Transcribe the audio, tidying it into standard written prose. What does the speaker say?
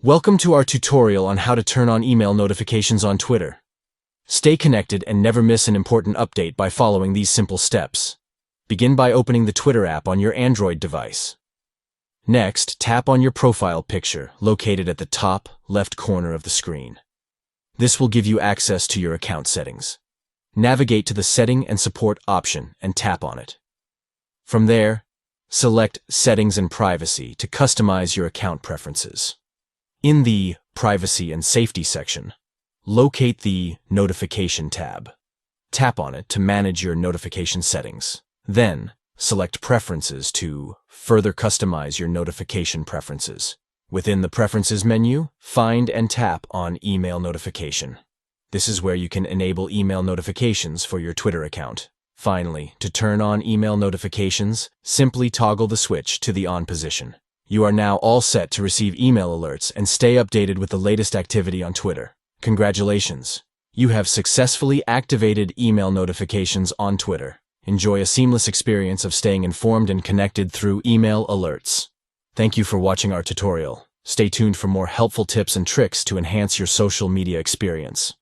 Welcome to our tutorial on how to turn on email notifications on Twitter. Stay connected and never miss an important update by following these simple steps. Begin by opening the Twitter app on your Android device. Next, tap on your profile picture located at the top left corner of the screen. This will give you access to your account settings. Navigate to the Setting and Support option and tap on it. From there, select Settings and Privacy to customize your account preferences. In the Privacy and Safety section, locate the Notification tab. Tap on it to manage your notification settings. Then, select Preferences to further customize your notification preferences. Within the Preferences menu, find and tap on Email Notification. This is where you can enable email notifications for your Twitter account. Finally, to turn on email notifications, simply toggle the switch to the on position. You are now all set to receive email alerts and stay updated with the latest activity on Twitter. Congratulations! You have successfully activated email notifications on Twitter. Enjoy a seamless experience of staying informed and connected through email alerts. Thank you for watching our tutorial. Stay tuned for more helpful tips and tricks to enhance your social media experience.